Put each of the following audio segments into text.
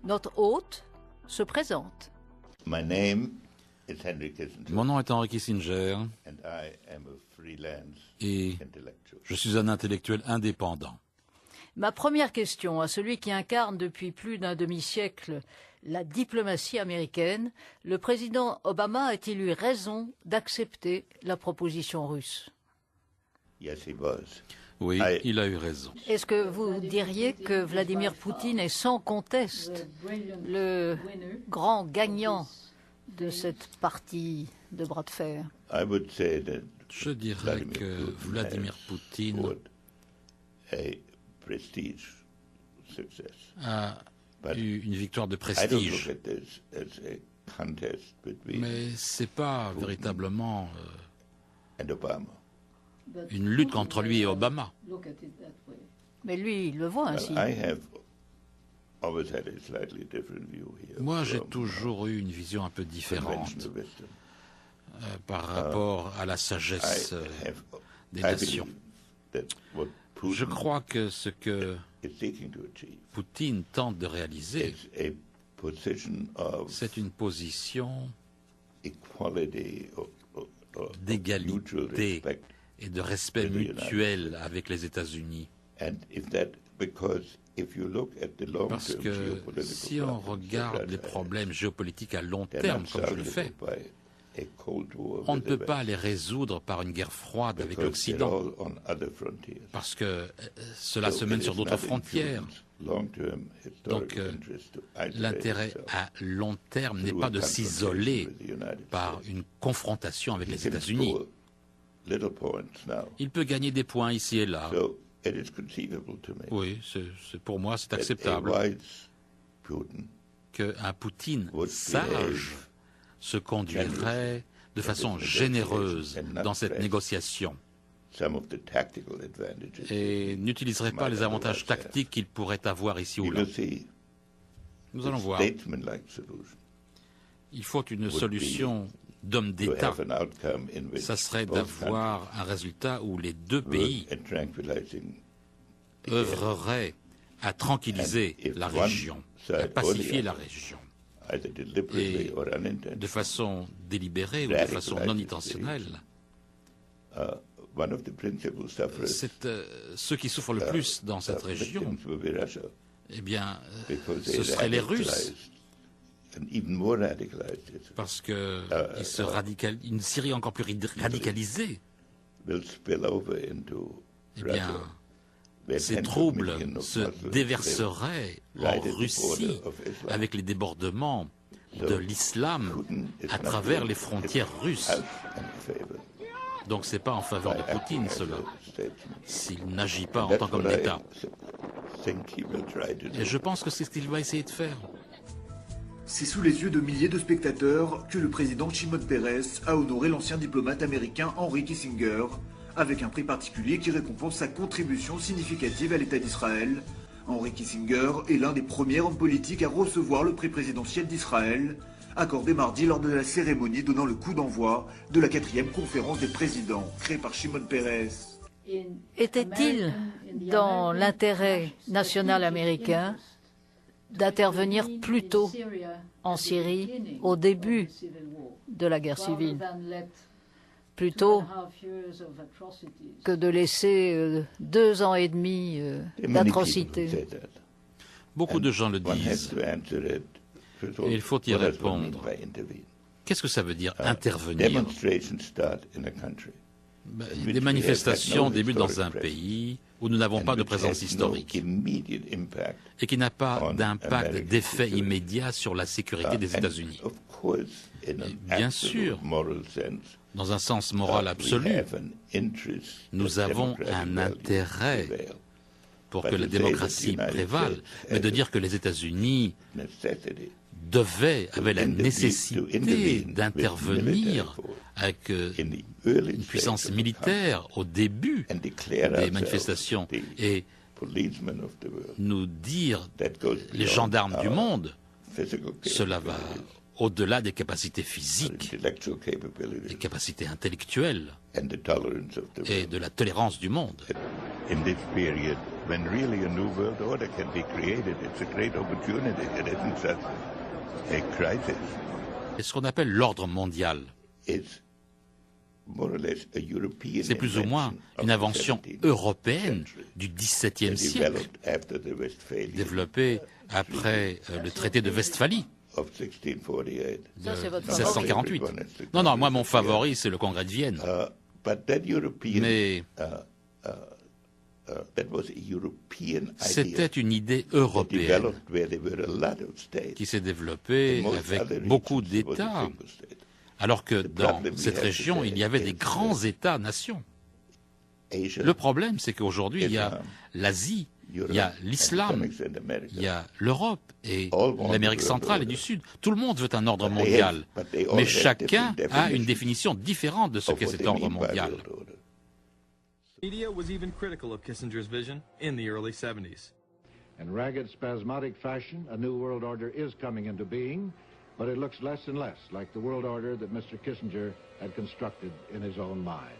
Notre hôte se présente. My name is Henry Kissinger. Mon nom est Henry Kissinger And I am a freelance et intellectual. je suis un intellectuel indépendant. Ma première question à celui qui incarne depuis plus d'un demi-siècle la diplomatie américaine, le président Obama a-t-il eu raison d'accepter la proposition russe? Yes, he was. Oui, il a eu raison. Est-ce que vous diriez que Vladimir Poutine est sans conteste le grand gagnant de cette partie de bras de fer? I would say that Je dirais que Vladimir Poutine scored a prestige success. a But eu une victoire de I don't look prestige, at this as a contest between mais c'est pas véritablement and Obama. une lutte contre lui et Obama. Mais lui, il le voit ainsi. Well, I have always had a slightly different view here. Moi, j'ai from toujours eu une vision un peu différente conventional wisdom. par rapport à la sagesse des I nations. believe that what Je Putin crois que ce que is seeking to achieve Poutine tente de réaliser, is a position of c'est une position equality or mutual d'égalité respect. et de respect mutuel avec les États-Unis. And if that, because if you look at the long-term Parce que geopolitical si on problems regarde that les problèmes géopolitiques à long they're terme, not comme je le solvable fais, by a Cold War on ne with peut the pas West, les résoudre par une guerre froide avec because they're l'Occident, all on other frontiers. parce que cela So se mène it sur is d'autres not in frontières. Putin's long-term Donc, historical interest to isolate l'intérêt himself à long terme n'est through pas a de confrontation s'isoler with the United par States. une confrontation avec He les can États-Unis. score little points now. Il peut gagner des points ici et là. So it is conceivable to me Oui, pour moi, c'est that a acceptable wise Putin qu'un Poutine would sage behave se conduirait de façon généreuse dans cette négociation some of the tactical advantages. et n'utiliserait pas les avantages tactiques qu'il pourrait avoir ici ou You là. will see Nous allons a voir. statesman-like solution Il faut une solution d'homme to d'État. have an outcome in which Ça serait both d'avoir un résultat où les deux countries pays work at tranquilizing the œuvreraient à tranquilliser And if la one région, side à pacifier or the la other région. either deliberately Et or unintentionally. de façon délibérée ou de façon non intentionnelle. One of the principal sufferers Ceux qui souffrent le plus dans cette région, victims will be Russia, eh bien, because ce they seraient les Russes, radicalized and even more radicalized parce qu'une Syrie encore plus radicalisée, will spill over into eh Russia. bien, where ces tens of troubles millions of se Muslims déverseraient en right at the Russie border of Islam. avec les débordements de So, l'islam Putin is à not travers doing les frontières it russes. out in favor Donc c'est pas en faveur de by acting Poutine as cela, a statesman. s'il n'agit pas en That's tant qu'homme what I d'État. think he will try to do. Et je pense que c'est ce qu'il va essayer de faire. C'est sous les yeux de milliers de spectateurs que le président Shimon Peres a honoré l'ancien diplomate américain Henry Kissinger avec un prix particulier qui récompense sa contribution significative à l'État d'Israël. Henry Kissinger est l'un des premiers hommes politiques à recevoir le prix présidentiel d'Israël, accordé mardi lors de la cérémonie donnant le coup d'envoi de la 4e conférence des présidents créée par Shimon Peres. Était-il dans l'intérêt national américain d'intervenir plus tôt en Syrie au début de la guerre civile, plutôt que de laisser 2 ans et demi Many people d'atrocités? say that. Beaucoup de gens le One has disent. to answer it. First of all, Et il faut y what does one répondre. mean by intervene? Qu'est-ce que ça veut dire intervenir? Demonstrations start in a country. Des manifestations débutent dans un pays où nous n'avons pas de présence historique et qui n'a pas d'impact, d'effet immédiat sur la sécurité des États-Unis. Bien sûr, dans un sens moral absolu, nous avons un intérêt pour que la démocratie prévale, mais de dire que les États-Unis avaient la nécessité d'intervenir avec une puissance militaire au début des manifestations et nous dire, les gendarmes du monde, cela va au-delà des capacités physiques, des capacités intellectuelles et de la tolérance du monde. In this period, when really a new world order can be created. It's a great opportunity. It isn't just a crisis. Et ce qu'on appelle l'ordre mondial, It's more or less a European c'est plus ou moins une invention européenne du XVIIe siècle, développée après le traité de Westphalie de Ça, c'est votre 1648. Non, non, moi mon favori c'est le Congrès de Vienne. Mais c'était une idée européenne qui s'est développée avec beaucoup d'États, alors que dans cette région, il y avait des grands États-nations. Le problème, c'est qu'aujourd'hui, il y a l'Asie, il y a l'islam, il y a l'Europe et l'Amérique centrale et du Sud. Tout le monde veut un ordre mondial, mais chacun a une définition différente de ce qu'est cet ordre mondial. Media was even critical of Kissinger's vision in the early 70s. In ragged, spasmodic fashion, a new world order is coming into being, but it looks less and less like the world order that Mr. Kissinger had constructed in his own mind.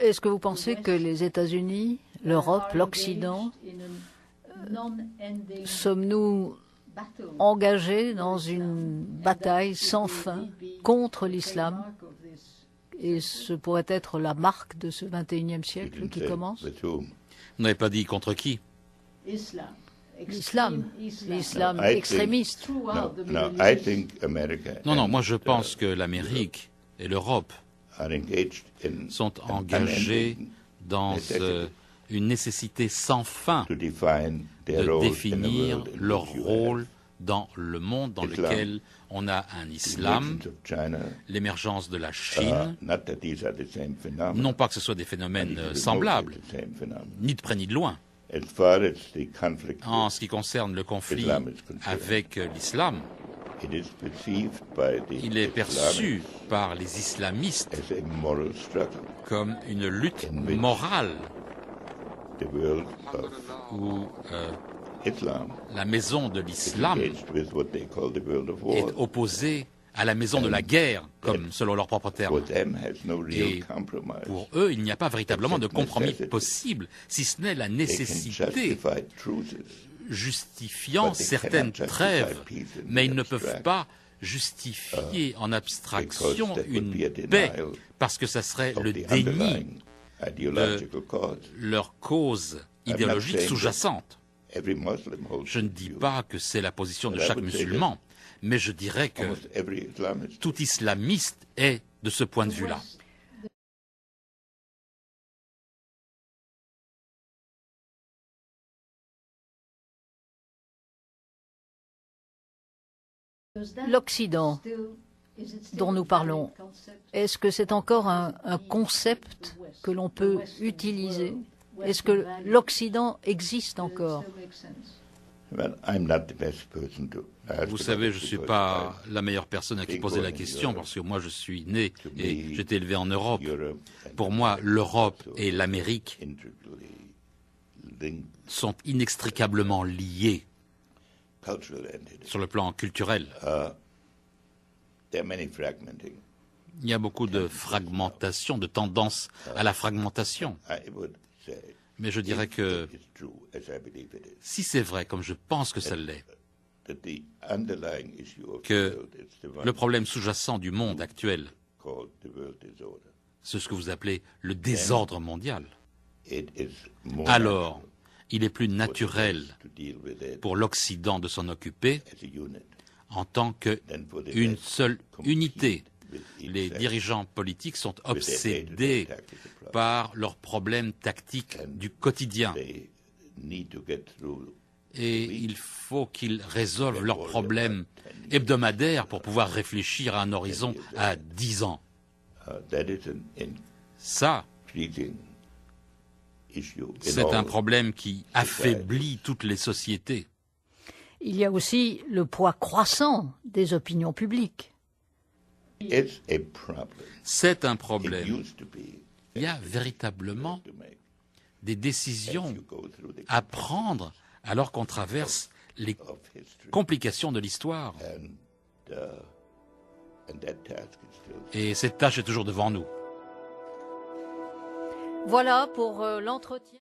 Est-ce que vous pensez que les États-Unis, l'Europe, l'Occident, sommes-nous engagés dans une bataille sans fin contre l'islam? Et ce pourrait être la marque de ce 21e siècle qui commence? Vous n'avez pas dit contre qui? L'islam extrémiste. Non, non, moi je pense que l'Amérique et l'Europe sont engagés dans une nécessité sans fin de définir leur rôle dans le monde dans lequel on a un islam, l'émergence de la Chine, non pas que ce soit des phénomènes semblables, ni de près ni de loin. En ce qui concerne le conflit avec l'islam, il est perçu par les islamistes comme une lutte morale où la maison de l'islam est opposée à la maison de la guerre, comme selon leurs propres termes. Et pour eux, il n'y a pas véritablement de compromis possible, si ce n'est la nécessité justifiant certaines trêves, mais ils ne peuvent pas justifier en abstraction une paix, parce que ça serait le déni de leur cause idéologique sous-jacente. Je ne dis pas que c'est la position de chaque musulman, mais je dirais que tout islamiste est de ce point de vue-là. L'Occident dont nous parlons, est-ce que c'est encore un concept que l'on peut utiliser? Est-ce que l'Occident existe encore? Vous savez, je ne suis pas la meilleure personne à qui poser la question parce que moi je suis né et j'ai été élevé en Europe. Pour moi, l'Europe et l'Amérique sont inextricablement liés sur le plan culturel. Il y a beaucoup de fragmentation, de tendance à la fragmentation. Mais je dirais que si c'est vrai, comme je pense que ça l'est, que le problème sous-jacent du monde actuel, c'est ce que vous appelez le désordre mondial, alors il est plus naturel pour l'Occident de s'en occuper en tant qu'une seule unité. Les dirigeants politiques sont obsédés par leurs problèmes tactiques du quotidien. Et il faut qu'ils résolvent leurs problèmes hebdomadaires pour pouvoir réfléchir à un horizon à 10 ans. Ça, c'est un problème qui affaiblit toutes les sociétés. Il y a aussi le poids croissant des opinions publiques. C'est un problème. Il y a véritablement des décisions à prendre alors qu'on traverse les complications de l'histoire. Et cette tâche est toujours devant nous. Voilà pour l'entretien.